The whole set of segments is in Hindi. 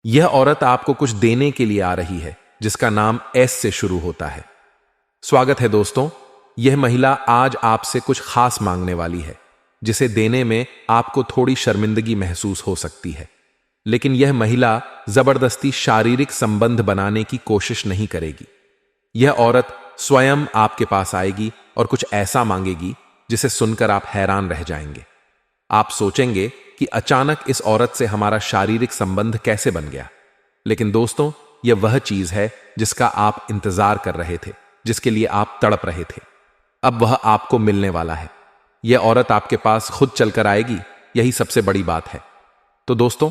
यह औरत आपको कुछ देने के लिए आ रही है जिसका नाम एस से शुरू होता है। स्वागत है दोस्तों। यह महिला आज आपसे कुछ खास मांगने वाली है जिसे देने में आपको थोड़ी शर्मिंदगी महसूस हो सकती है, लेकिन यह महिला जबरदस्ती शारीरिक संबंध बनाने की कोशिश नहीं करेगी। यह औरत स्वयं आपके पास आएगी और कुछ ऐसा मांगेगी जिसे सुनकर आप हैरान रह जाएंगे। आप सोचेंगे कि अचानक इस औरत से हमारा शारीरिक संबंध कैसे बन गया, लेकिन दोस्तों यह वह चीज है जिसका आप इंतजार कर रहे थे, जिसके लिए आप तड़प रहे थे। अब वह आपको मिलने वाला है। यह औरत आपके पास खुद चलकर आएगी, यही सबसे बड़ी बात है। तो दोस्तों,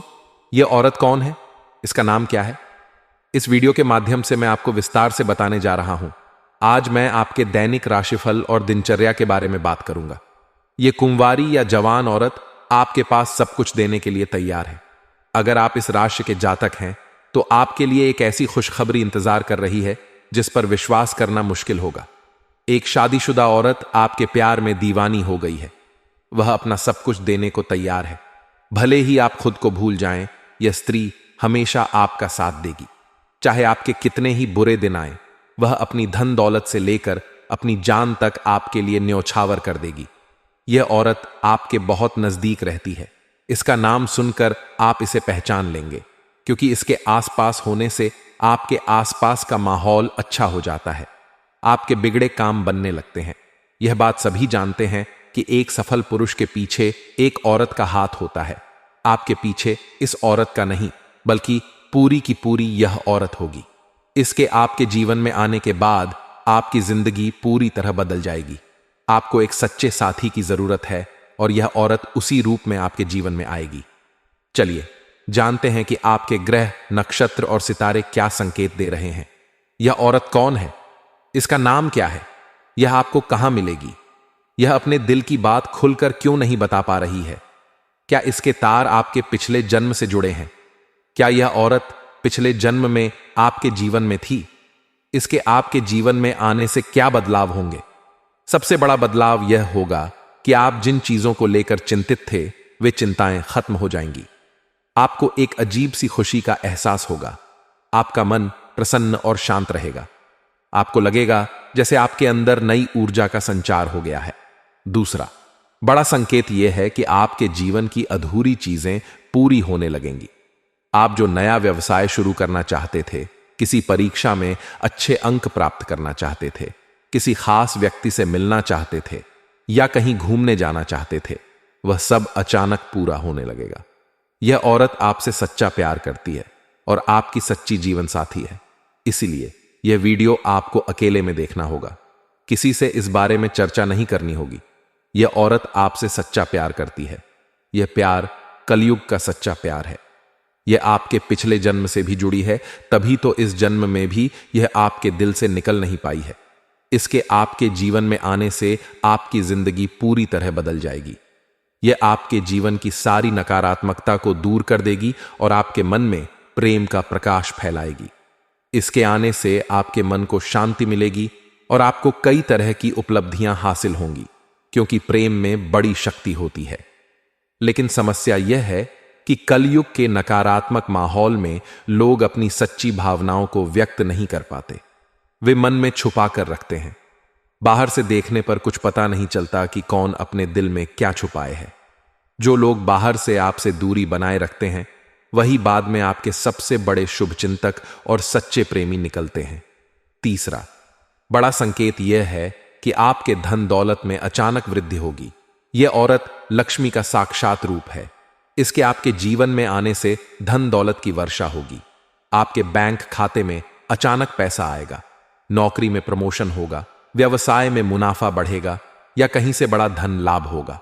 यह औरत कौन है, इसका नाम क्या है? इस वीडियो के माध्यम से मैं आपको विस्तार से बताने जा रहा हूं। आज मैं आपके दैनिक राशिफल और दिनचर्या के बारे में बात करूंगा। यह कुंवारी या जवान औरत आपके पास सब कुछ देने के लिए तैयार है। अगर आप इस राशि के जातक हैं तो आपके लिए एक ऐसी खुशखबरी इंतजार कर रही है जिस पर विश्वास करना मुश्किल होगा। एक शादीशुदा औरत आपके प्यार में दीवानी हो गई है। वह अपना सब कुछ देने को तैयार है। भले ही आप खुद को भूल जाएं, यह स्त्री हमेशा आपका साथ देगी। चाहे आपके कितने ही बुरे दिन आए, वह अपनी धन दौलत से लेकर अपनी जान तक आपके लिए न्योछावर कर देगी। यह औरत आपके बहुत नजदीक रहती है। इसका नाम सुनकर आप इसे पहचान लेंगे, क्योंकि इसके आसपास होने से आपके आसपास का माहौल अच्छा हो जाता है। आपके बिगड़े काम बनने लगते हैं। यह बात सभी जानते हैं कि एक सफल पुरुष के पीछे एक औरत का हाथ होता है। आपके पीछे इस औरत का नहीं, बल्कि पूरी की पूरी यह औरत होगी। इसके आपके जीवन में आने के बाद आपकी जिंदगी पूरी तरह बदल जाएगी। आपको एक सच्चे साथी की जरूरत है और यह औरत उसी रूप में आपके जीवन में आएगी। चलिए जानते हैं कि आपके ग्रह, नक्षत्र और सितारे क्या संकेत दे रहे हैं। यह औरत कौन है, इसका नाम क्या है, यह आपको कहां मिलेगी, यह अपने दिल की बात खुलकर क्यों नहीं बता पा रही है। क्या इसके तार आपके पिछले जन्म से जुड़े हैं? क्या यह औरत पिछले जन्म में आपके जीवन में थी? इसके आपके जीवन में आने से क्या बदलाव होंगे? सबसे बड़ा बदलाव यह होगा कि आप जिन चीजों को लेकर चिंतित थे वे चिंताएं खत्म हो जाएंगी। आपको एक अजीब सी खुशी का एहसास होगा। आपका मन प्रसन्न और शांत रहेगा। आपको लगेगा जैसे आपके अंदर नई ऊर्जा का संचार हो गया है। दूसरा बड़ा संकेत यह है कि आपके जीवन की अधूरी चीजें पूरी होने लगेंगी। आप जो नया व्यवसाय शुरू करना चाहते थे, किसी परीक्षा में अच्छे अंक प्राप्त करना चाहते थे, किसी खास व्यक्ति से मिलना चाहते थे या कहीं घूमने जाना चाहते थे, वह सब अचानक पूरा होने लगेगा। यह औरत आपसे सच्चा प्यार करती है और आपकी सच्ची जीवन साथी है। इसीलिए यह वीडियो आपको अकेले में देखना होगा। किसी से इस बारे में चर्चा नहीं करनी होगी। यह औरत आपसे सच्चा प्यार करती है। यह प्यार कलयुग का सच्चा प्यार है। यह आपके पिछले जन्म से भी जुड़ी है, तभी तो इस जन्म में भी यह आपके दिल से निकल नहीं पाई है। इसके आपके जीवन में आने से आपकी जिंदगी पूरी तरह बदल जाएगी। यह आपके जीवन की सारी नकारात्मकता को दूर कर देगी और आपके मन में प्रेम का प्रकाश फैलाएगी। इसके आने से आपके मन को शांति मिलेगी और आपको कई तरह की उपलब्धियां हासिल होंगी, क्योंकि प्रेम में बड़ी शक्ति होती है। लेकिन समस्या यह है कि कलयुग के नकारात्मक माहौल में लोग अपनी सच्ची भावनाओं को व्यक्त नहीं कर पाते। वे मन में छुपा कर रखते हैं। बाहर से देखने पर कुछ पता नहीं चलता कि कौन अपने दिल में क्या छुपाए है। जो लोग बाहर से आपसे दूरी बनाए रखते हैं, वही बाद में आपके सबसे बड़े शुभचिंतक और सच्चे प्रेमी निकलते हैं। तीसरा बड़ा संकेत यह है कि आपके धन दौलत में अचानक वृद्धि होगी। यह औरत लक्ष्मी का साक्षात रूप है। इसके आपके जीवन में आने से धन दौलत की वर्षा होगी। आपके बैंक खाते में अचानक पैसा आएगा। नौकरी में प्रमोशन होगा, व्यवसाय में मुनाफा बढ़ेगा या कहीं से बड़ा धन लाभ होगा।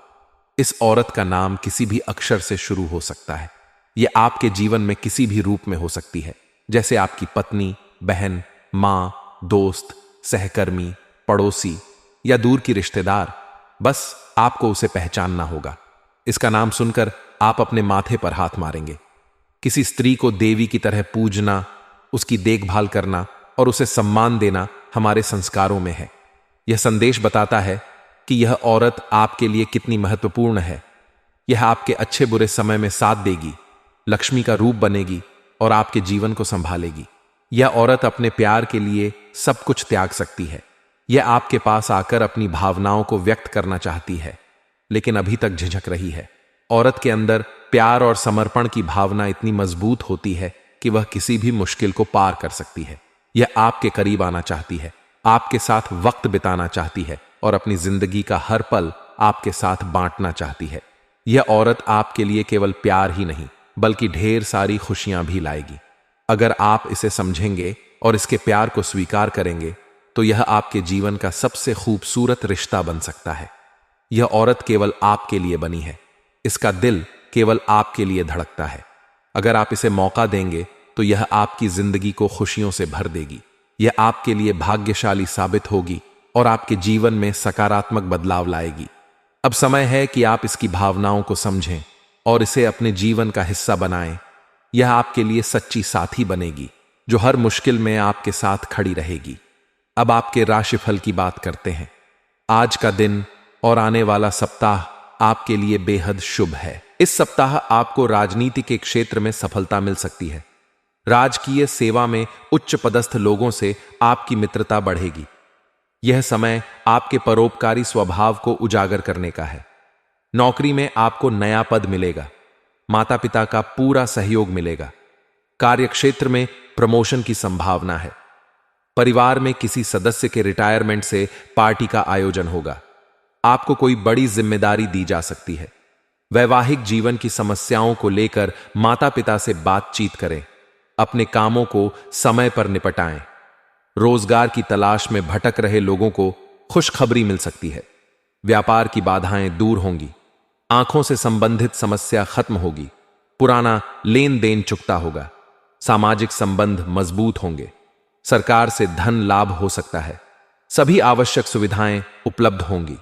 इस औरत का नाम किसी भी अक्षर से शुरू हो सकता है। यह आपके जीवन में किसी भी रूप में हो सकती है, जैसे आपकी पत्नी, बहन, मां, दोस्त, सहकर्मी, पड़ोसी या दूर की रिश्तेदार। बस आपको उसे पहचानना होगा। इसका नाम सुनकर आप अपने माथे पर हाथ मारेंगे। किसी स्त्री को देवी की तरह पूजना, उसकी देखभाल करना और उसे सम्मान देना हमारे संस्कारों में है। यह संदेश बताता है कि यह औरत आपके लिए कितनी महत्वपूर्ण है। यह आपके अच्छे बुरे समय में साथ देगी, लक्ष्मी का रूप बनेगी और आपके जीवन को संभालेगी। यह औरत अपने प्यार के लिए सब कुछ त्याग सकती है। यह आपके पास आकर अपनी भावनाओं को व्यक्त करना चाहती है, लेकिन अभी तक झिझक रही है। औरत के अंदर प्यार और समर्पण की भावना इतनी मजबूत होती है कि वह किसी भी मुश्किल को पार कर सकती है। यह आपके करीब आना चाहती है, आपके साथ वक्त बिताना चाहती है और अपनी जिंदगी का हर पल आपके साथ बांटना चाहती है। यह औरत आपके लिए केवल प्यार ही नहीं बल्कि ढेर सारी खुशियां भी लाएगी। अगर आप इसे समझेंगे और इसके प्यार को स्वीकार करेंगे तो यह आपके जीवन का सबसे खूबसूरत रिश्ता बन सकता है। यह औरत केवल आपके लिए बनी है, इसका दिल केवल आपके लिए धड़कता है। अगर आप इसे मौका देंगे तो यह आपकी जिंदगी को खुशियों से भर देगी। यह आपके लिए भाग्यशाली साबित होगी और आपके जीवन में सकारात्मक बदलाव लाएगी। अब समय है कि आप इसकी भावनाओं को समझें और इसे अपने जीवन का हिस्सा बनाएं। यह आपके लिए सच्ची साथी बनेगी जो हर मुश्किल में आपके साथ खड़ी रहेगी। अब आपके राशिफल की बात करते हैं। आज का दिन और आने वाला सप्ताह आपके लिए बेहद शुभ है। इस सप्ताह आपको राजनीति के क्षेत्र में सफलता मिल सकती है। राजकीय सेवा में उच्च पदस्थ लोगों से आपकी मित्रता बढ़ेगी। यह समय आपके परोपकारी स्वभाव को उजागर करने का है। नौकरी में आपको नया पद मिलेगा। माता पिता का पूरा सहयोग मिलेगा। कार्यक्षेत्र में प्रमोशन की संभावना है। परिवार में किसी सदस्य के रिटायरमेंट से पार्टी का आयोजन होगा। आपको कोई बड़ी जिम्मेदारी दी जा सकती है। वैवाहिक जीवन की समस्याओं को लेकर माता पिता से बातचीत करें। अपने कामों को समय पर निपटाएं। रोजगार की तलाश में भटक रहे लोगों को खुशखबरी मिल सकती है। व्यापार की बाधाएं दूर होंगी। आंखों से संबंधित समस्या खत्म होगी। पुराना लेन देन चुकता होगा। सामाजिक संबंध मजबूत होंगे। सरकार से धन लाभ हो सकता है। सभी आवश्यक सुविधाएं उपलब्ध होंगी।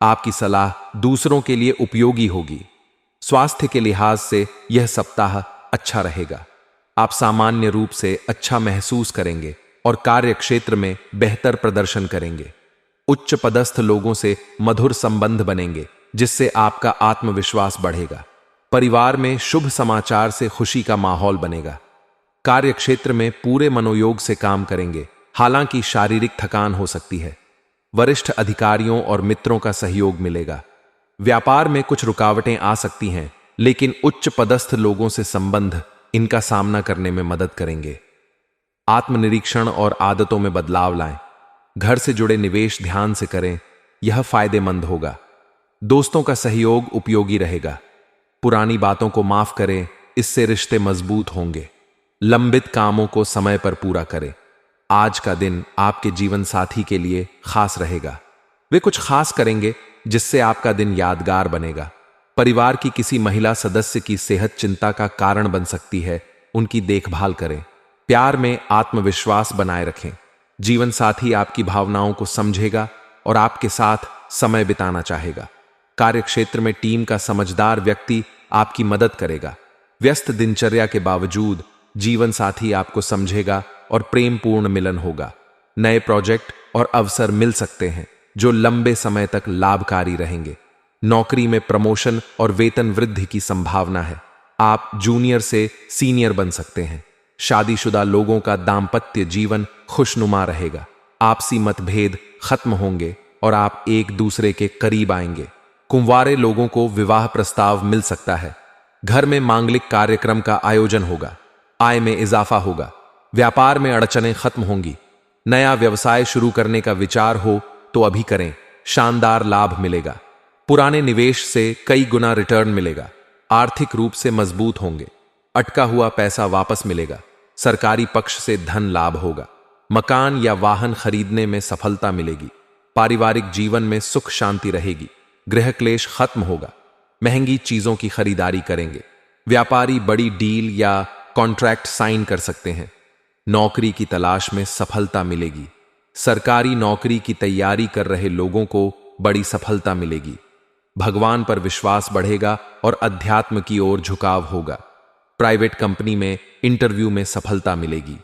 आपकी सलाह दूसरों के लिए उपयोगी होगी। स्वास्थ्य के लिहाज से यह सप्ताह अच्छा रहेगा। आप सामान्य रूप से अच्छा महसूस करेंगे और कार्य क्षेत्र में बेहतर प्रदर्शन करेंगे। उच्च पदस्थ लोगों से मधुर संबंध बनेंगे जिससे आपका आत्मविश्वास बढ़ेगा। परिवार में शुभ समाचार से खुशी का माहौल बनेगा। कार्य क्षेत्र में पूरे मनोयोग से काम करेंगे, हालांकि शारीरिक थकान हो सकती है। वरिष्ठ अधिकारियों और मित्रों का सहयोग मिलेगा। व्यापार में कुछ रुकावटें आ सकती हैं, लेकिन उच्च पदस्थ लोगों से संबंध इनका सामना करने में मदद करेंगे। आत्मनिरीक्षण और आदतों में बदलाव लाएं। घर से जुड़े निवेश ध्यान से करें, यह फायदेमंद होगा। दोस्तों का सहयोग उपयोगी रहेगा। पुरानी बातों को माफ करें, इससे रिश्ते मजबूत होंगे। लंबित कामों को समय पर पूरा करें। आज का दिन आपके जीवन साथी के लिए खास रहेगा। वे कुछ खास करेंगे जिससे आपका दिन यादगार बनेगा। परिवार की किसी महिला सदस्य की सेहत चिंता का कारण बन सकती है, उनकी देखभाल करें। प्यार में आत्मविश्वास बनाए रखें। जीवन साथी आपकी भावनाओं को समझेगा और आपके साथ समय बिताना चाहेगा। कार्यक्षेत्र में टीम का समझदार व्यक्ति आपकी मदद करेगा। व्यस्त दिनचर्या के बावजूद जीवन साथी आपको समझेगा और प्रेमपूर्ण मिलन होगा। नए प्रोजेक्ट और अवसर मिल सकते हैं जो लंबे समय तक लाभकारी रहेंगे। नौकरी में प्रमोशन और वेतन वृद्धि की संभावना है। आप जूनियर से सीनियर बन सकते हैं। शादीशुदा लोगों का दाम्पत्य जीवन खुशनुमा रहेगा। आपसी मतभेद खत्म होंगे और आप एक दूसरे के करीब आएंगे। कुंवारे लोगों को विवाह प्रस्ताव मिल सकता है। घर में मांगलिक कार्यक्रम का आयोजन होगा। आय में इजाफा होगा। व्यापार में अड़चनें खत्म होंगी। नया व्यवसाय शुरू करने का विचार हो तो अभी करें, शानदार लाभ मिलेगा। पुराने निवेश से कई गुना रिटर्न मिलेगा। आर्थिक रूप से मजबूत होंगे। अटका हुआ पैसा वापस मिलेगा। सरकारी पक्ष से धन लाभ होगा। मकान या वाहन खरीदने में सफलता मिलेगी। पारिवारिक जीवन में सुख शांति रहेगी। गृह क्लेश खत्म होगा। महंगी चीजों की खरीदारी करेंगे। व्यापारी बड़ी डील या कॉन्ट्रैक्ट साइन कर सकते हैं। नौकरी की तलाश में सफलता मिलेगी। सरकारी नौकरी की तैयारी कर रहे लोगों को बड़ी सफलता मिलेगी। भगवान पर विश्वास बढ़ेगा और अध्यात्म की ओर झुकाव होगा। प्राइवेट कंपनी में इंटरव्यू में सफलता मिलेगी।